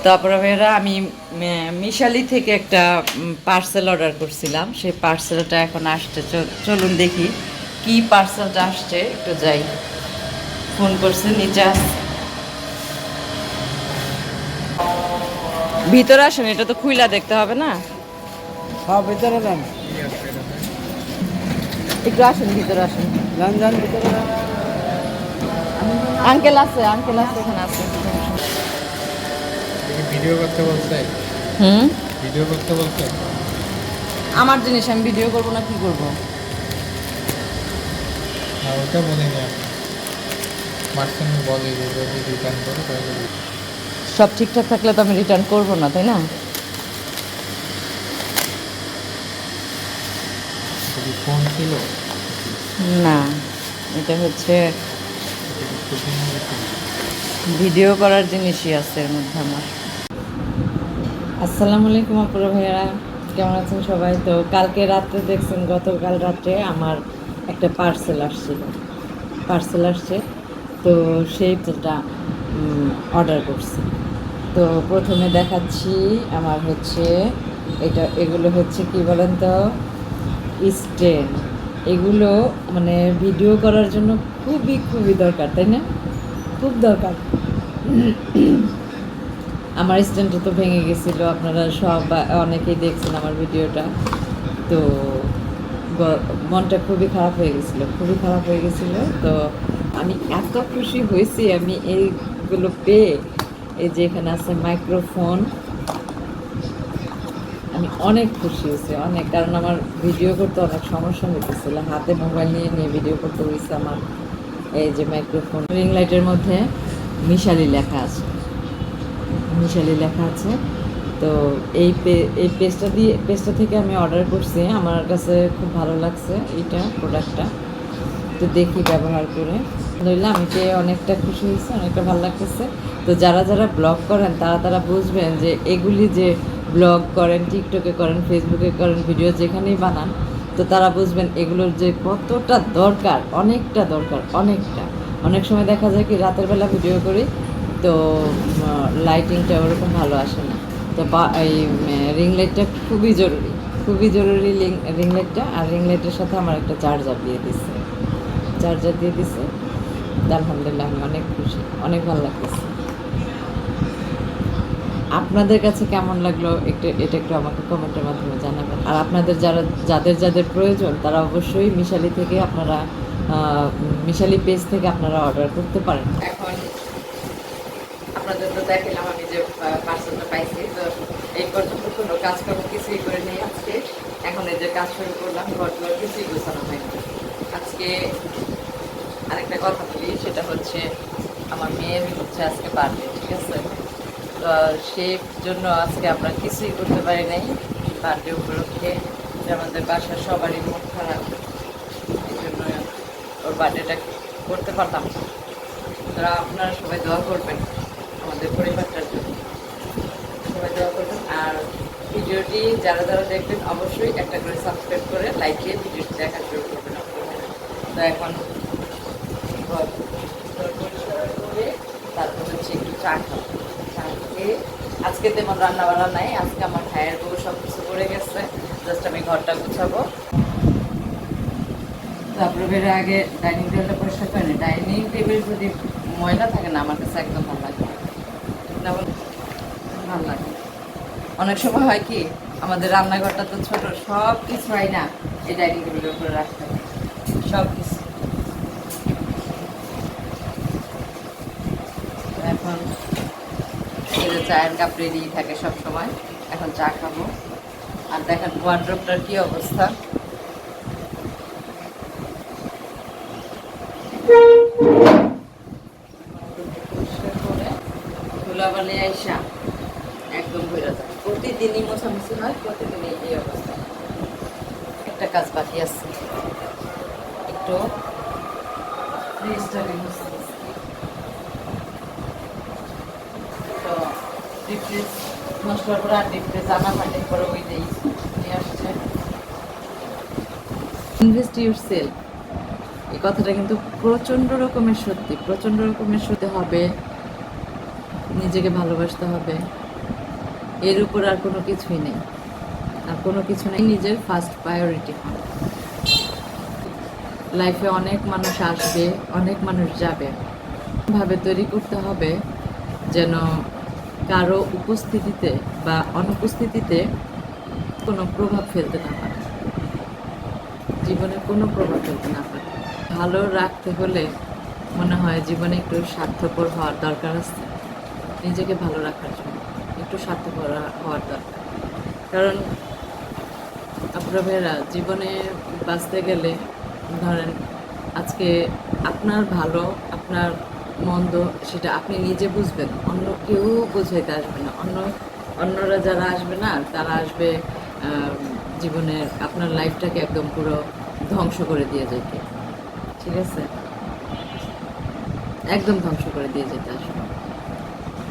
তারপরে ভাইয়েরা আমি মিশালি থেকে একটা পার্সেল অর্ডার করছিলাম, সেই পার্সেলটা এখন আসছে। চলুন দেখি কি পার্সেলটা আসছে, একটু যাই। ফোন করছে, নিচে ভিতরে আসেন, এটা তো খুইলা দেখতে হবে না? হ্যাঁ ভিতরে যান, একটু আসেন, ভিতরে আসেন। যান যান ভিতরে যান। আঙ্কেল আছে, আঙ্কেল আছে, এখানে আছে। ভিডিও করতে বলছে, হুম, ভিডিও করতে বলছে। আমার জিনিস আমি ভিডিও করবো না, কি করব? আর ওটা বলিনি আমি, মাঝখানে বলে যে যদি রিটার্ন করে তাহলে সব ঠিকঠাক থাকলে তো আমি রিটার্ন করবো না, তাই না? যদি ফোন ছিল না, এটা হচ্ছে ভিডিও করার জিনিসই আছে এর মধ্যে আমার। আসসালামু আলাইকুম আপুরা ভাইয়ারা, কেমন আছেন সবাই? তো কালকে রাত্রে দেখছেন, গতকাল রাত্রে আমার একটা পার্সেল আসছে। তো সেইটা অর্ডার করছি। তো প্রথমে দেখাচ্ছি, আমার হচ্ছে এগুলো হচ্ছে কি বলেন তো, স্ট্যান্ড। এগুলো মানে ভিডিও করার জন্য খুবই খুবই দরকার, তাই না? খুব দরকার। আমার স্ট্যান্ডটা তো ভেঙে গেছিলো, আপনারা সব অনেকেই দেখছেন আমার ভিডিওটা। তো মনটা খুবই খারাপ হয়ে গেছিলো, খুবই খারাপ হয়ে গেছিলো। তো আমি এত খুশি হয়েছি আমি এইগুলো পেয়ে। এই যে এখানে আছে মাইক্রোফোন, আমি অনেক খুশি হয়েছি, অনেক। কারণ আমার ভিডিও করতে অনেক সমস্যা হইতেছিল, হাতে মোবাইল নিয়ে নিয়ে ভিডিও করতে হয়েছে আমার। এই যে মাইক্রোফোন, রিং লাইটের মধ্যে মিশালি লেখা আছে, মিশালি লেখা আছে। তো এই পেজটা থেকে আমি অর্ডার করছি, আমার কাছে খুব ভালো লাগছে এইটা, প্রোডাক্টটা। তো দেখি ব্যবহার করে ধরলাম, আমি পেয়ে অনেকটা খুশি হয়েছে, অনেকটা ভালো লাগতেছে। তো যারা যারা ব্লগ করেন তারা বুঝবেন যে এগুলি যে ব্লগ করেন, টিকটকে করেন, ফেসবুকে করেন, ভিডিও যেখানেই বানান, তো তারা বুঝবেন এগুলোর যে কতটা দরকার, অনেকটা দরকার, অনেকটা। অনেক সময় দেখা যায় কি রাতের বেলা ভিডিও করি, তো লাইটিংটা ওরকম ভালো আসে না। তো এই রিং লাইটটা খুবই জরুরি, খুবই জরুরি রিং লাইটটা। আর রিং লাইটের সাথে আমার একটা চার্জার দিয়ে দিচ্ছে, আলহামদুলিল্লাহ আমি অনেক খুশি, অনেক ভালো লাগতেছে। আপনাদের কাছে কেমন লাগলো এটা একটু আমাকে কমেন্টের মাধ্যমে জানাবেন। আর আপনাদের যাদের যাদের প্রয়োজন তারা অবশ্যই মিশালি থেকে আপনারা মিশালি পেজ থেকে আপনারা অর্ডার করতে পারেন। এখন আপনাদের তো দেখালাম আমি যে পার্সেলটা পাইছি। তো এই পর্যন্ত কোনো কাজকর্ম কিছুই করে নেই আজকে। এখন এই যে কাজ শুরু করলাম, ঘরগুলো কিছুই গোছানো হয়নি আজকে। আরেকটা কথা বলি, সেটা হচ্ছে আমার মেয়ের হচ্ছে আজকে বার্থডে, ঠিক আছে? তো সেই জন্য আজকে আমরা কিছুই করতে পারি নাই বার্থডে উপলক্ষে। যে আমাদের বাসার সবারই মন খারাপ, এই জন্য ওর বার্থডেটা করতে পারতাম না। তারা আপনারা সবাই দোয়া করবেন আমাদের পরিবারটার জন্য, সবাই দোয়া করবেন। আর ভিডিওটি যারা যারা দেখবেন অবশ্যই একটা করে সাবস্ক্রাইব করে লাইক দিয়ে ভিডিওটি দেখা শুরু করবেন আপনারা। তো এখন করে তারপর হচ্ছে একটু চা খাবো। চা খেয়ে আজকে তেমন রান্নাবান্না নাই, আজকে আমার ভাইয়ের বউ সব কিছু করে গেছে, জাস্ট আমি ঘরটা গুছাবো। তারপরে বেরো আগে ডাইনিং টেবিলটা পরিষ্কার করে নি। ডাইনিং টেবিল যদি ময়লা থাকে না, আমার কাছে একদম ভালো লাগে না, ভালো লাগে। অনেক সময় হয় কি, আমাদের রান্নাঘরটা তো ছোট, সব কিছু হয় না এই ডাইনিং টেবিলের উপরে রাখতে হয়, সব কিছু। এখন চায়ের কাপ রেডি থাকে সব সময়, এখন চা খাবো। আর দেখেন ওয়ার্ড্রোবটার কি অবস্থা, পরিষ্কার করে ধুলাবালি আইসা একদম ভরে যায়। প্রতিদিনই মোছামুছি হয়, প্রতিদিনই এই অবস্থা। একটা কাজ বাকি আছে, একটু ফ্রিজটাকে মুছতেছি। তো ডিপ ফ্রিজ নষ্ট হওয়ার পরে আর ডিপ ফ্রিজ আনা হয়নি, পরে ওইটাই নিয়ে আসছে। ইনভেস্ট ইউর সেলফ, এই কথাটা কিন্তু প্রচণ্ড রকমের সত্যি, প্রচণ্ড রকমের সত্যি হবে। নিজেকে ভালোবাসতে হবে, এর উপর আর কোনো কিছুই নেই, আর কোনো কিছু নেই। নিজের ফার্স্ট প্রায়োরিটি হন। লাইফে অনেক মানুষ আসবে, অনেক মানুষ যাবে, ভাবে তৈরি করতে হবে যেন কারো উপস্থিতিতে বা অনুপস্থিতিতে কোনো প্রভাব ফেলতে না পারে, জীবনে কোনো প্রভাব ফেলতে না পারে। ভালো রাখতে হলে মনে হয় জীবনে একটু স্বার্থপর হওয়ার দরকার আছে, নিজেকে ভালো রাখার জন্য একটু স্বার্থপর হওয়ার দরকার। কারণ আপনারা ভাইয়েরা, জীবনে বাঁচতে গেলে ধরেন আজকে আপনার ভালো আপনার মন্দ সেটা আপনি নিজে বুঝবেন, অন্য কেউ বুঝাইতে আসবে না। অন্যরা যারা আসবে না, তারা আসবে জীবনের আপনার লাইফটাকে একদম পুরো ধ্বংস করে দিয়ে যেতে। ঠিক আছে, একদম ধ্বংস করে দিয়ে যেতে আসবে।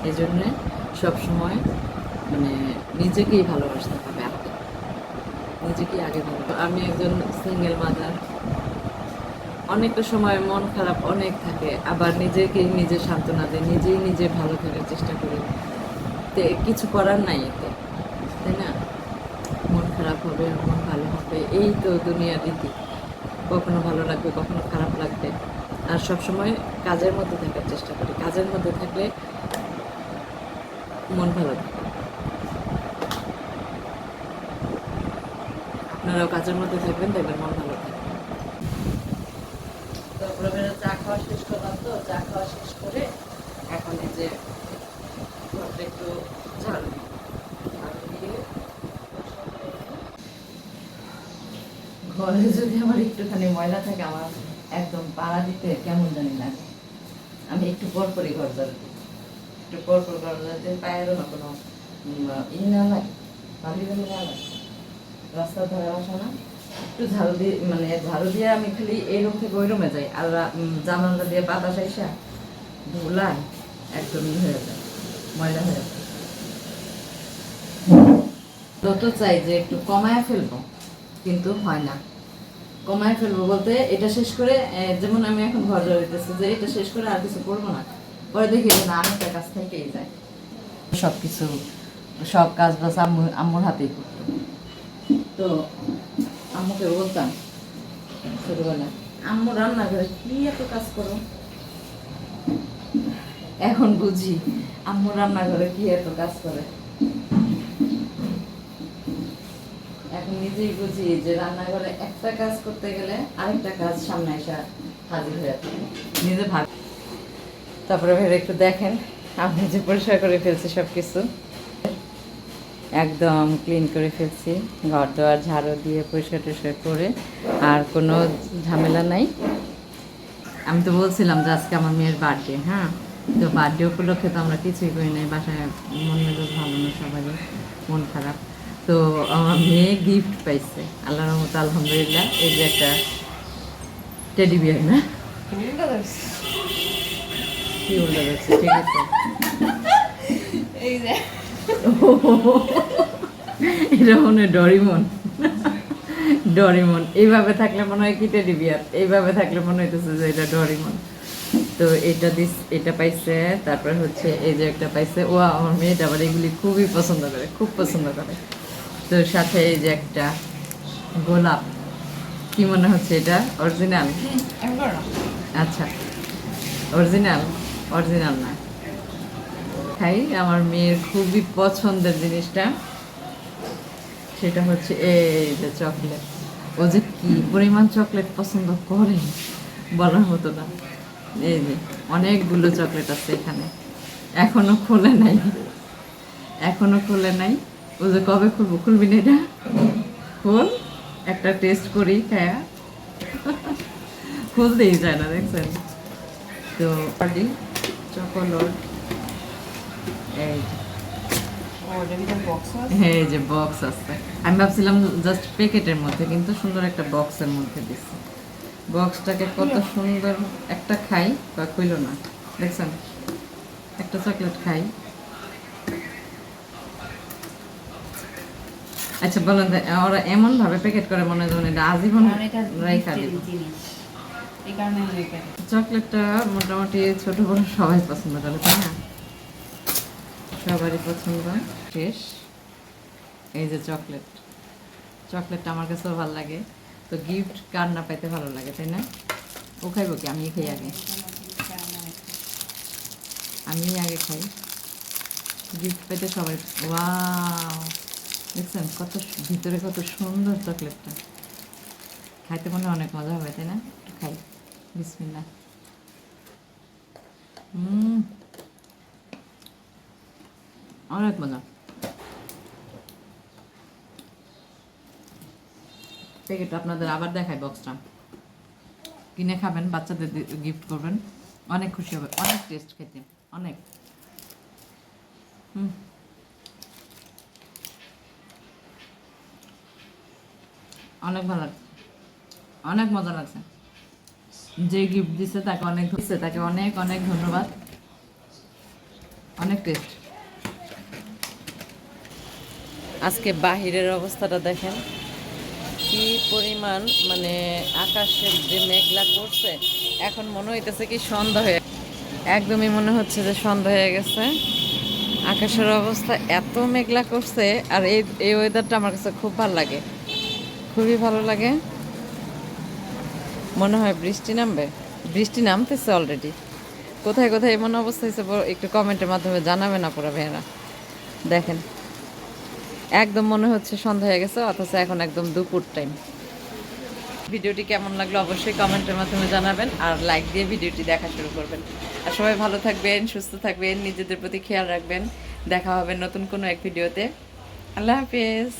এই জন্যে সবসময় মানে নিজেকেই ভালোবাসতে হবে, আগে নিজেকেই আগে ভালো। আমি একজন সিঙ্গেল মাদার, অনেকটা সময় মন খারাপ অনেক থাকে, আবার নিজেকে নিজে সান্ত্বনা দিই, নিজেই নিজে ভালো থাকার চেষ্টা করি। তো কিছু করার নাই এতে, তাই না? মন খারাপ হবে, মন ভালো হবে, এই তো দুনিয়ার রীতি। কখনো ভালো লাগবে, কখনো খারাপ লাগবে। আর সবসময় কাজের মধ্যে থাকার চেষ্টা করি, কাজের মধ্যে থাকলে মন ভালো থাকে। আপনারাও কাজের মধ্যে থাকবেন, দেখবেন মন ভালো থাকে। তারপরে চা খাওয়া শেষ করলাম, তো চা খাওয়া শেষ করে এখন এই যে ঘরটা একটু ঝাড়ু দিই। ঝাড়ু দিয়ে ঘরে যদি আমার একটুখানি ময়লা থাকে, আমার একদম পাড়া দিতে কেমন জানি লাগে। আমি একটু পর পরই ঘর ঝাড়ু দিই, একটু পর পর ঘর ঝাড়ু দিয়ে পায়েরও না কোনো না লাগে, বালি বালি না লাগে। রাস্তার ধারে বাসা না, একটু ঝাড়ু দিয়ে মানে ঝাড়ু দিয়ে আমি খালি এই রুম থেকে ওই রুমে যাই, আর জানালা দিয়ে বাতাস আইসা ধুলা একদম হয়ে যায়, ময়লা হয়ে যায়। যত চাই যে একটু কমায় ফেলবো, কিন্তু হয় না। কমায় ফেলবো বলতে এটা শেষ করে, যেমন আমি এখন ঘর ঝাড়ুতেছি, যে এটা শেষ করে আর কিছু করবো না, পরে দেখি না আরেকটা কাজ থেকেই যায়। সব কিছু সব কাজ বাজ আম্মুর হাতেই করতো। তো আম্মুকে বলতাম ছোটবেলায়, আম্মু রান্না করে কি এত কাজ করো। এখন বুঝি আম্মু রান্না করে কি এত কাজ করে। এখন নিজেই বুঝি যে রান্নাঘরে একটা কাজ করতে গেলে আরেকটা কাজ সামনে এসে হাজির হয়ে থাকে, নিজে ভাব। তারপরে ভেবে একটু দেখেন আমি যে পরিষ্কার করে ফেলছি সব কিছু, একদম ক্লিন করে ফেলছি, ঘর দোয়ার ঝাড়ু দিয়ে পরিষ্কার টরিষ্কার করে, আর কোনো ঝামেলা নাই। আমি তো বলছিলাম যে আজকে আমার মেয়ের বার্থডে, হ্যাঁ, তো বার্থডে উপলক্ষে তো আমরা কিছুই করি নাই, বাসায় মন মেজাজ ভালো না, সবারই মন খারাপ। তো আমার মেয়ে গিফট পাইছে আল্লাহর রহমতে, আলহামদুলিল্লাহ। এই যে একটা টেডি বিয়ার, না কি বলতে পারছি, ঠিক আছে। এই যে এটা মনে হয় ডরিমন। ডরিমন এইভাবে থাকলে মনে হয় কি টেডি বিয়ার, এইভাবে থাকলে মনে হইতেছে যে এটা ডরিমন। তো এটা পাইছে। তারপর হচ্ছে এই যে একটা পাইছে, ও আমার মেয়েটা আবার এগুলি খুবই পছন্দ করে, খুব পছন্দ করে। তো সাথে এই যে একটা গোলাপ, কি মনে হচ্ছে এটা অরিজিনাল? আচ্ছা, অরিজিনাল অরিজিনাল না, খাই। আমার মেয়ের খুবই পছন্দের জিনিসটা সেটা হচ্ছে এই যে চকলেট। ও যে কি পরিমাণ চকলেট পছন্দ করে বলার মতো না। এই যে অনেকগুলো চকলেট আছে এখানে, এখনো খোলে নাই, এখনো খোলে নাই। ও যে কবে খুলবো, খুলবি না? এটা খোল, একটা টেস্ট করি, খায়া খুলতেই যায় না, দেখছেন তো। চকোলেট, হ্যাঁ এই যে বক্স আছে। আমি ভাবছিলাম জাস্ট প্যাকেটের মধ্যে, কিন্তু সুন্দর একটা বক্সের মধ্যে দিচ্ছে। বক্সটাকে কত সুন্দর, একটা খাই বা কইল না, দেখছেন একটা চকলেট খাই। আচ্ছা বলেন, ওরা এমন ভাবে প্যাকেট করে মনে হয় এটা আজীবন রাইখা দিব। চকলেটটা মোটামুটি ছোট বড় সবাই পছন্দ করে, তাই না? সবারই পছন্দ। শেষ। এই যে চকলেট, চকলেটটা আমার কাছেও ভালো লাগে। তো গিফট কার না পাইতে ভালো লাগে, তাই না? ও খাইব কি? আমি খাই আগে, আমি আগে খাই। গিফট পেতে সবাই। ওয়াও, দেখছেন কত ভিতরে কত সুন্দর চকলেটটা, খাইতে মনে হয় অনেক মজা হবে, তাই না? একটু খাই, বিসমিল্লাহ। অনেক মজা। প্যাকেট আপনাদের আবার দেখাই, বক্সটা কিনে খাবেন, বাচ্চাদের গিফট করবেন, অনেক খুশি হবে। অনেক টেস্ট খেতে, অনেক। অনেক ভালো লাগছে, অনেক মজা লাগছে। যে গিফট দিছে তাকে অনেক অনেক ধন্যবাদ। অনেক টেস্ট। আজকে বাহিরের অবস্থাটা দেখেন, কি পরিমাণ, মানে আকাশের যে মেঘলা করছে, এখন মনে হইতেছে কি সন্ধ্যা হয়ে, একদমই মনে হচ্ছে যে সন্ধ্যা হয়ে গেছে। আকাশের অবস্থা এত মেঘলা করছে, আর এই এই ওয়েদারটা আমার কাছে খুব ভালো লাগে, খুবই ভালো লাগে। মনে হয় বৃষ্টি নামবে, বৃষ্টি নামতেছে অলরেডি। কোথায় কোথায় এমন অবস্থা হয়েছে একটু কমেন্টের মাধ্যমে জানাবেন আপনারা ভাইয়েরা। দেখেন, একদম মনে হচ্ছে সন্ধ্যা হয়ে গেছে, অথচ এখন একদম দুপুর টাইম। ভিডিওটি কেমন লাগলো অবশ্যই কমেন্টের মাধ্যমে জানাবেন, আর লাইক দিয়ে ভিডিওটি দেখা শুরু করবেন। আর সবাই ভালো থাকবেন, সুস্থ থাকবেন, নিজেদের প্রতি খেয়াল রাখবেন। দেখা হবে নতুন কোনো এক ভিডিওতে। আল্লাহ হাফেজ।